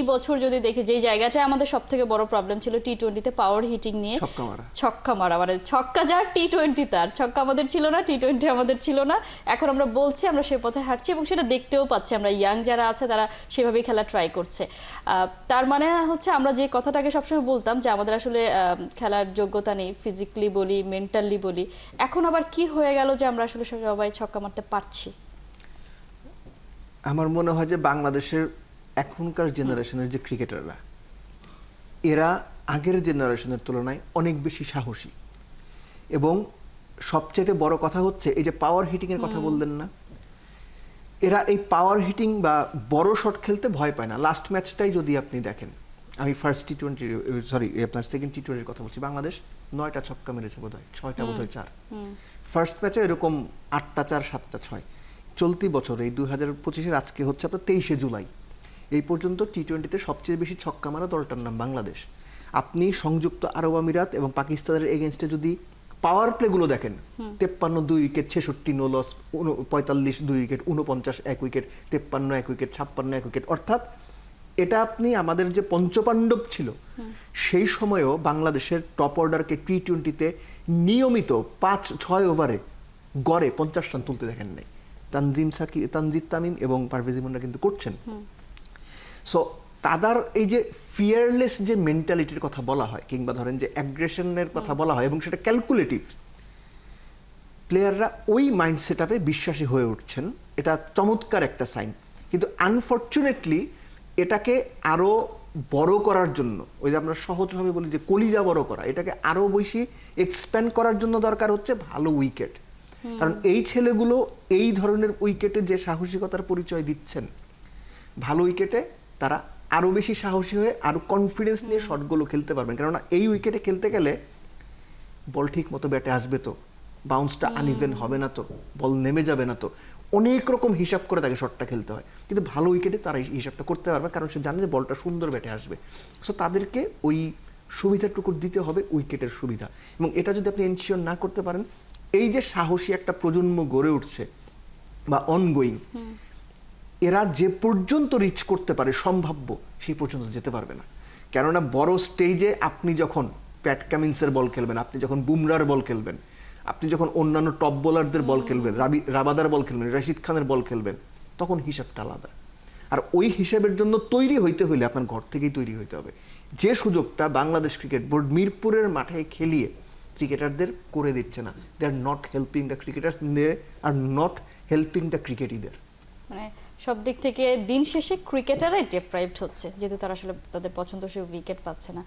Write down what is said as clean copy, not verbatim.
এই বছর যদি দেখি যে জায়গাটা আমাদের সবথেকে বড় প্রবলেম ছিল টি-20-তে পাওয়ার হিটিং নিয়ে, ছক্কা মারা মানে ছক্কা যার টি-20 তার, ছক্কা আমাদের ছিল না, টি-20 আমাদের ছিল না। এখন আমরা বলছি আমরা সেই পথে হাঁটছি এবং সেটা দেখতেও পাচ্ছি, আমরা ইয়াং যারা আছে তারা সেভাবেই খেলা ট্রাই করছে। তার মানে হচ্ছে আমরা যে কথাটাকে সবসময় বলতাম যে আমাদের আসলে খেলার যোগ্যতা নেই, ফিজিক্যালি বলি, মেন্টালি বলি, এখন আবার কি হয়ে গেল যে আমরা আসলে সবাই ছক্কা মারতে পারছি? আমার মনে হয় যে বাংলাদেশের এখনকার জেনারেশনের যে ক্রিকেটাররা, এরা আগের জেনারেশনের তুলনায় অনেক বেশি সাহসী। এবং সবচেয়ে বড় কথা হচ্ছে এই যে পাওয়ার হিটিং এর কথা বললেন না, এরা এই পাওয়ার হিটিং বা বড় শট খেলতে ভয় পায় না। লাস্ট ম্যাচটাই যদি আপনি দেখেন, আমি ফার্স্ট টি-20 সরি আপনার সেকেন্ড টি-20 কথা বলছি, বাংলাদেশ 9টা ছক্কা মেরেছে বোধহয়, 6টা বোধহয় 4। ফার্স্ট ম্যাচে এরকম 8টা 4 7টা 6। চলতি বছর এই 2025-এর আজকে হচ্ছে আপনার 23শে জুলাই, এই পর্যন্ত টি-20-তে সবচেয়ে বেশি ছক্কা মারা দলটার নাম বাংলাদেশ। আপনি সংযুক্ত আরব আমিরাত এবং পাকিস্তানের এগেনস্টে যদি পাওয়ার প্লেগুলো দেখেন, 53 2 wicket, 66 no loss, 45 2 wicket, 49 1 wicket, 53 1 wicket, 56 1 wicket. অর্থাৎ এটা আপনি আমাদের যে পঞ্চপাণ্ডব ছিল সেই সময়েও বাংলাদেশের টপ অর্ডারকে টি-20-তে নিয়মিত 5-6 ওভারে গড়ে 50 রান তুলতে দেখেন নাই। তানজিদ তামিম এবং পারভেজ ইমনরা কিন্তু করছেন। সো তাদের এই যে ফিয়ারলেস যে মেন্টালিটির কথা বলা হয়, কিংবা ধরেন যে অ্যাগ্রেশনের কথা বলা হয়, এবং সেটা ক্যালকুলেটিভ, প্লেয়াররা ওই মাইন্ডসেটআপে বিশ্বাসী হয়ে উঠছেন। এটা চমৎকার একটা সাইন। কিন্তু আনফরচুনেটলি এটাকে আরো বড় করার জন্য, ওই যে আমরা সহজভাবে বলি যে কলিজা বড় করা, এটাকে আরো বেশি এক্সপ্যান্ড করার জন্য দরকার হচ্ছে ভালো উইকেট। কারণ এই ছেলেগুলো এই ধরনের উইকেটে যে সাহসিকতার পরিচয় দিচ্ছেন, ভালো উইকেটে তারা আরো বেশি সাহসী হয়ে আরো কনফিডেন্স নিয়ে শটগুলো খেলতে পারবেন। কেননা এই উইকেটে খেলতে গেলে বল ঠিক মতো ব্যাটে আসবে তো, বাউন্সটা আনইভেন হবে না তো, বল নেমে যাবে না তো, অনেক রকম হিসাব করে তাকে শটটা খেলতে হয়। কিন্তু ভালো উইকেটে তারা এই হিসাবটা করতে পারবে, কারণ সে জানে যে বলটা সুন্দর ব্যাটে আসবে। সো তাদেরকে ওই সুবিধাটুকু দিতে হবে, উইকেটের সুবিধা। এবং এটা যদি আপনি এনশিওর না করতে পারেন, এই যে সাহসী একটা প্রজন্ম গড়ে উঠছে বা অনগোয়িং, এরা যে পর্যন্ত রিচ করতে পারে সম্ভাব্য, সেই পর্যন্ত যেতে পারবে না। কেননা বড় স্টেজে আপনি যখন প্যাট কামিন্সের বল খেলবেন, আপনি যখন বুমরার বল খেলবেন, আপনি যখন অন্যান্য টপ বোলারদের বল খেলবেন, রাবাদার বল খেলবেন, রাশিদ খানের বল খেলবেন, তখন হিসাবটা আলাদা। আর ওই হিসাবের জন্য তৈরি হইতে হইলে আপনার ঘর থেকেই তৈরি হইতে হবে। যে সুযোগটা বাংলাদেশ ক্রিকেট বোর্ড মিরপুরের মাঠে খেলিয়ে ক্রিকেটারদের করে দিচ্ছে না। They are not helping the cricketers, they are not helping the ক্রিকেটিদের। মানে সব দিক থেকে দিন শেষে ক্রিকেটাররাই ডেপ্রাইভড হচ্ছে, যেহেতু তারা আসলে তাদের পছন্দসই উইকেট পাচ্ছে না।